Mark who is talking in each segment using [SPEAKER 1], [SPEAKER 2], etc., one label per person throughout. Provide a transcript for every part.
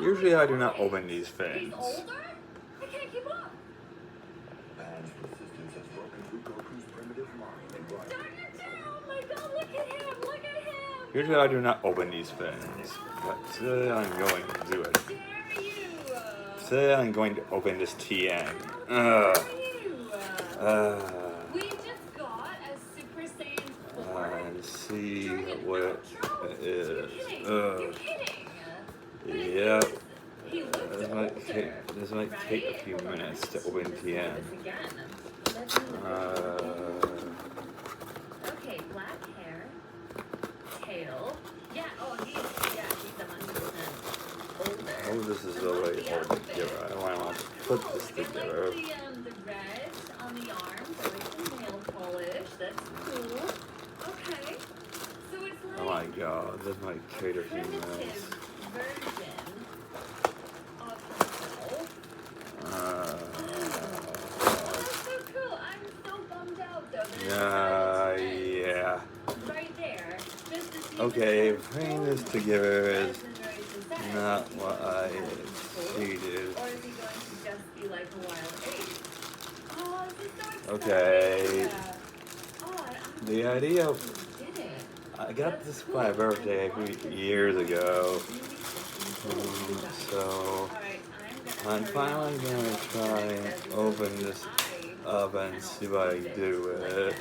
[SPEAKER 1] Usually I do not open these
[SPEAKER 2] He's
[SPEAKER 1] fans.
[SPEAKER 2] older? I can't keep up.
[SPEAKER 3] Man's resistance has broken through Goku's primitive mind and brought
[SPEAKER 2] Darn it, oh my god, look at him, look at him.
[SPEAKER 1] Usually I do not open these fans, but today I'm going to do it.
[SPEAKER 2] Dare you?
[SPEAKER 1] Today I'm going to open this TN.
[SPEAKER 2] How dare you? We just got a Super Saiyan 4.
[SPEAKER 1] And see
[SPEAKER 2] during an
[SPEAKER 1] what
[SPEAKER 2] outro.
[SPEAKER 1] it is.
[SPEAKER 2] You're kidding. But it
[SPEAKER 1] Yep.
[SPEAKER 2] is- He looked
[SPEAKER 1] This
[SPEAKER 2] older,
[SPEAKER 1] might take a
[SPEAKER 2] right?
[SPEAKER 1] few
[SPEAKER 2] Hold on,
[SPEAKER 1] minutes
[SPEAKER 2] let's
[SPEAKER 1] to open
[SPEAKER 2] do this
[SPEAKER 1] TN.
[SPEAKER 2] again. Let's do this. Okay, black hair, tail. Yeah, he's 100% older.
[SPEAKER 1] Oh, this is
[SPEAKER 2] I
[SPEAKER 1] the
[SPEAKER 2] like
[SPEAKER 1] right
[SPEAKER 2] the
[SPEAKER 1] order
[SPEAKER 2] outfit.
[SPEAKER 1] together. I want to put
[SPEAKER 2] Cool.
[SPEAKER 1] this
[SPEAKER 2] Like,
[SPEAKER 1] together.
[SPEAKER 2] I like the red on the arms. I like the nail polish. That's cool. Okay. So it's like
[SPEAKER 1] Oh my god, this might take a few
[SPEAKER 2] primitive
[SPEAKER 1] minutes.
[SPEAKER 2] version of himself. Oh, that's so cool. I'm so bummed out though. That
[SPEAKER 1] Yeah.
[SPEAKER 2] Right there. Just to see
[SPEAKER 1] Okay,
[SPEAKER 2] if it's
[SPEAKER 1] putting this
[SPEAKER 2] full
[SPEAKER 1] together is
[SPEAKER 2] resin or synthetic.
[SPEAKER 1] not what I
[SPEAKER 2] Cool.
[SPEAKER 1] needed.
[SPEAKER 2] Or is he going to just be like a wild ape? Oh, this is so exciting.
[SPEAKER 1] Okay.
[SPEAKER 2] I'm
[SPEAKER 1] The idea of
[SPEAKER 2] did it.
[SPEAKER 1] I got this for my birthday a few years ago, so I'm finally gonna try and open this up and see what I do with it.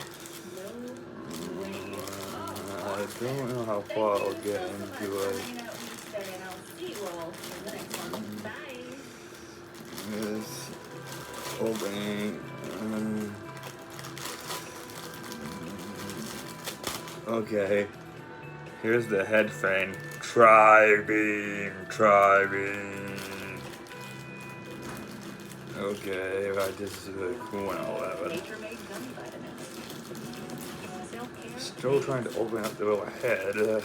[SPEAKER 1] I don't know how far I'll get into it. This opening. Okay, here's the head fan. Tri-beam. Okay, right, this is really cool and all that, but still trying to open up the little head.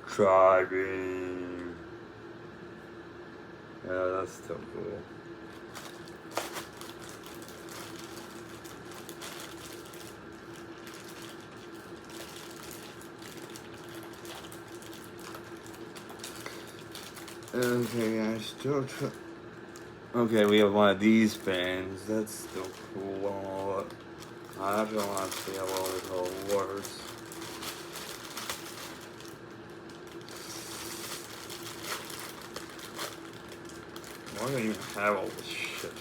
[SPEAKER 1] Tri-beam. Yeah, that's still cool. Okay, I still try. Okay, we have one of these fans. That's still cool. I don't want to see how well this all works. Why do I even have all this shit?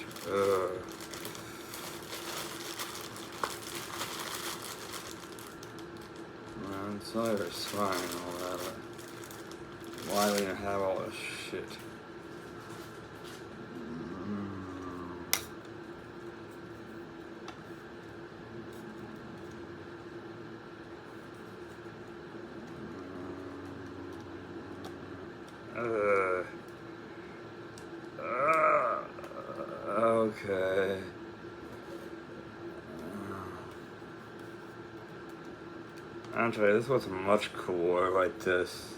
[SPEAKER 1] I'm sorry for spying and all that, but why do I even have all this shit? Okay. Actually, this was much cooler like this.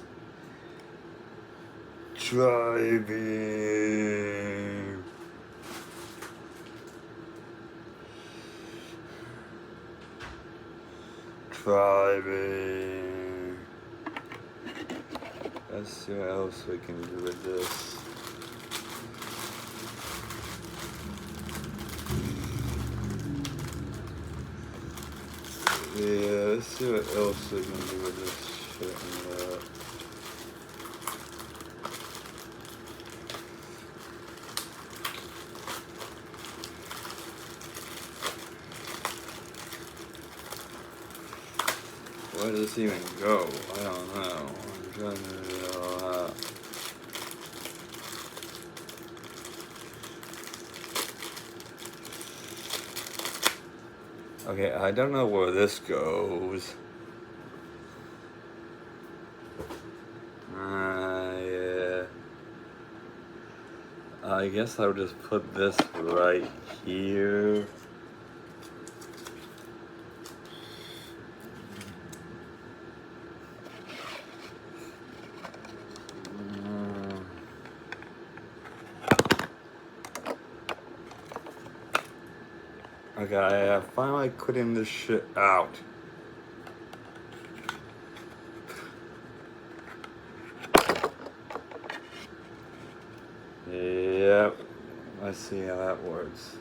[SPEAKER 1] Driving. Driving. Let's see what else we can do with this. Yeah, let's see what else we can do with this shit and that. Where does this even go? I don't know. I'm trying to figure it all out. Okay, I don't know where this goes. Yeah. I guess I'll just put this right here. Okay, I finally cutting this shit out. Yep. Let's see how that works.